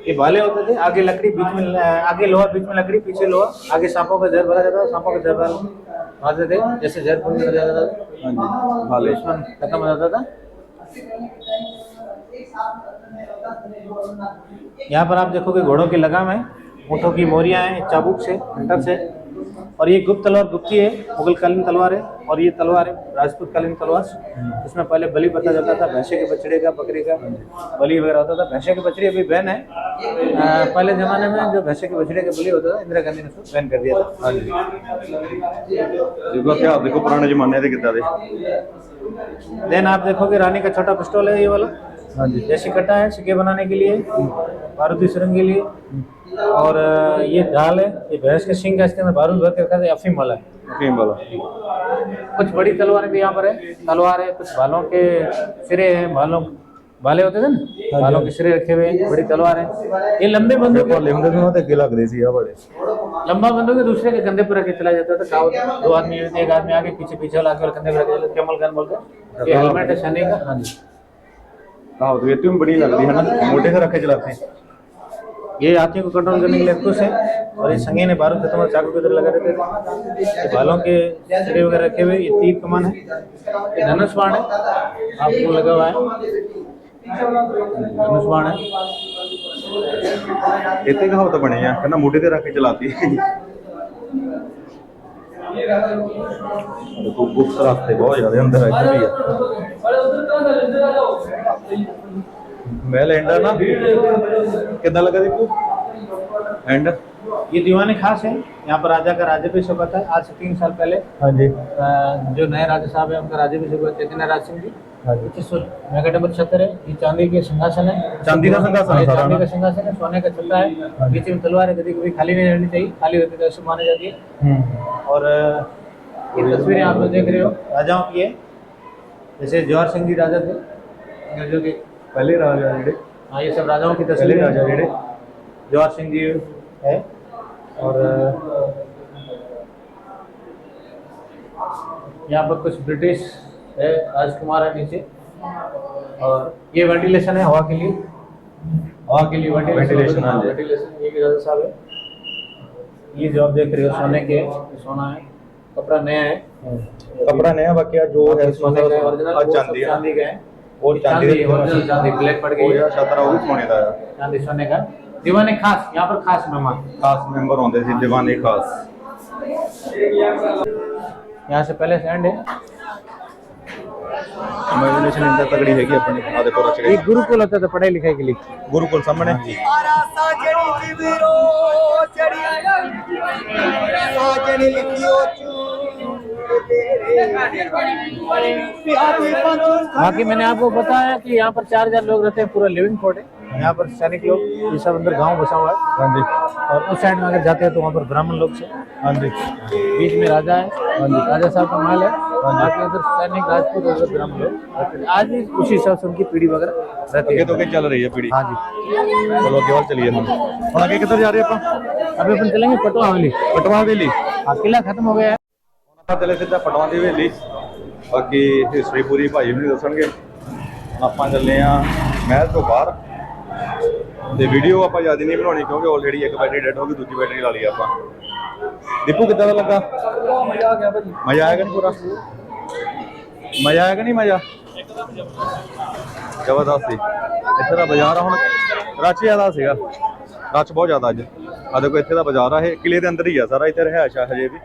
ये भाले होते थे, आगे लकड़ी बीच में, आगे लोहा बीच में लकड़ी, पीछे लोहा, आगे सांपों का जहर भरा जाता था, सांपों का जहर मारते थे, जैसे जहर पूर्ण हो जाता था, हाँ जी, भाले दुश्मन खत्म हो जाता था। यहाँ पर आप देखोगे घोड़ों की लगाम है, ऊँटों की मोरियाँ हैं, चाबुक से, हंटर से, और ये गुप्त तलवार गुप्ती है, मुगल कालीन तलवार है, और ये तलवार है राजपूत कालीन तलवार। इसमें पहले बलि बता जाता था, भैंसे के बछड़े का, बकरी का बलि वगैरह होता था। भैंसे के बछड़े अभी बैन है, पहले जमाने में जो भैंसे के बछड़े का बलि होता था, इंदिरा गांधी ने उसको बैन कर दिया था। हाँ जी। देखो क्या देखो पुराने जमाने के कितना दे। देन आप देखोगे रानी का छोटा पिस्टल है, ये वाला। हाँ जी। देसी कट्टा है सिक्के बनाने के लिए, बारूदी सुरंग के लिए, और ये ढाल है, ये भैंस के सींग का, इसके अंदर बारूद भर के रखा था, अफीम वाला है। अफीम वाला। कुछ बड़ी तलवारें भी यहाँ पर है, तलवार है, कुछ भालों के सिरे हैं, भाले होते थे ना, भालों के सिरे रखे हुए हैं, बड़ी तलवार है। ये लंबे बंदूक है, लेंदे भी होते अगे लगदे सी आ बड़े। लंबा बंदूक है, दूसरे के कंधे पर रख के चला जाता था। कहावत, दो आदमी, एक आदमी आगे पीछे पीछे वाला आगे कंधे पर रख के, कैमल गन बोलते। ये हेलमेट है सैनिक का। हाँ जी। कहावत ये तो बड़ी लगती है ना, मोटे से रखे चलाते हैं। ये हाथियों को कंट्रोल करने के लिए कुछ है, और ये संगीन है, बारूद खत्म, चाकू की तरह लगा रहते थे। ये भालों के सिरे वगैरह रखे हुए, ये तीर कमान है, ये धनुष बाण है, आपको लगा हुआ है, धनुष बाण है। इतने कहावत बने हैं कहना मोटे से रख के चलाती है। देखो गुप्त रास्ते बहुत ज्यादा अंदर है भी है। महल एंड ना कितना लगा दीपू एंड। ये दीवाने खास है, यहाँ पर राजा का राज्याभिषेक होता है। आज से 3 साल पहले हाँ जी। जो नए राजा साहब है, उनका राज्याभिषेक हुआ, चैतन्य राज सिंह जी। हाँ जी। 25 नंबर 76 है। ये चांदी के सिंहासन है, चांदी का सिंहासन है सारा चांदी ना? का सिंहासन है, सोने का छत्ता है, बीच में तलवार है, कभी कभी खाली नहीं रहनी चाहिए, खाली रहती तो ऐसे मानी जाती है। और ये तस्वीरें आप लोग देख रहे हो राजाओं की है, जैसे जवाहर सिंह जी राजा थे अंग्रेजों के पहले राजा जेड़े। हाँ, ये सब राजाओं की पहले तस्वीरें राजा हैं। जेड़े जवाहर सिंह जी है, और यहाँ पर कुछ ब्रिटिश है, राजकुमार है नीचे, और ये वेंटिलेशन है हवा के लिए, वेंटिलेशन, हाँ जी। वेंटिलेशन। ये भी राजा साहब है। ये जो आप देख रहे हो सोने के, ये सोना है, कपड़ा नया है, कपड़ा नया, बाकी जो है सोने का ओरिजिनल, चांदी है। चांदी का है, और चांदी ओरिजिनल चांदी, ब्लैक पड़ गई है, छतरा वो भी सोने का है। चांदी सोने का। दीवाने खास, यहाँ पर खास मेहमान, खास मेंबर होंगे सी दीवाने खास। यहाँ से पहले से एंड है। इमेजिनेशन इंदा तगड़ी हैगी अपनी। आ देखो रच ये गुरुकुल होता था पढ़ाई लिखाई के लिए। गुरुकुल सामने। बाकी मैंने आपको बताया कि यहाँ पर 4000 लोग रहते हैं, पूरा लिविंग कोड है। यहाँ पर सैनिक लोग, ये सब अंदर गांव बसा हुआ है। हाँ जी। और उस साइड में अगर जाते हैं तो वहाँ पर ब्राह्मण लोग से। हाँ जी। बीच में राजा है, राजा साहब का महल है, बाकी उधर सैनिक राजपूत और ब्राह्मण लोग। आज भी उसी हिसाब से उनकी पीढ़ी वगैरह रहती है। तो के चल रही है पीढ़ी। हाँ जी। चलो आगे और चलिए हम आगे किधर जा रहे हैं अपन? अभी अपन चलेंगे पटवा हवेली। पटवा हवेली। हाँ, किला खत्म हो गया है। चले सीधा पटवा की हवेली, बाकी हिस्ट्री पूरी भाई भी दसणगे। ਆਪਾਂ ਚੱਲੇ ਆ महल तो बाहर ਤੇ ਵੀਡੀਓ ਆਪਾਂ ਜ਼ਿਆਦਾ ਨਹੀਂ ਬਣਾਉਣੀ ਕਿਉਂਕਿ ਆਲਰੇਡੀ ਇੱਕ ਬੈਟਰੀ ਡੈਡ ਹੋ ਗਈ, ਦੂਜੀ ਬੈਟਰੀ ਲਾ ਲਈ ਆਪਾਂ। ਦੀਪੂ ਕਿੱਦਾਂ ਦਾ ਲੱਗਾ? ਮਜ਼ਾ ਆ ਗਿਆ ਭਾਜੀ। ਮਜ਼ਾ ਆਇਆ ਕਿ ਨਹੀਂ ਪੂਰਾ? ਮਜ਼ਾ ਆਇਆ ਕਿ ਨਹੀਂ? ਮਜ਼ਾ ਜ਼ਬਰਦਸਤ ਸੀ। ਇੱਥੇ ਦਾ ਬਾਜ਼ਾਰ ਹੁਣ ਰਸ਼ ਜ਼ਿਆਦਾ ਸੀਗਾ, ਰਸ਼ ਬਹੁਤ ਜ਼ਿਆਦਾ ਅੱਜ। ਆ ਦੇਖੋ ਇੱਥੇ ਦਾ ਬਾਜ਼ਾਰ ਆ, ਇਹ ਕਿਲੇ ਦੇ ਅੰਦਰ ਹੀ ਆ ਸਾਰਾ, ਇੱਥੇ ਰਿਹਾਇਸ਼ ਆ ਹਜੇ ਵੀ।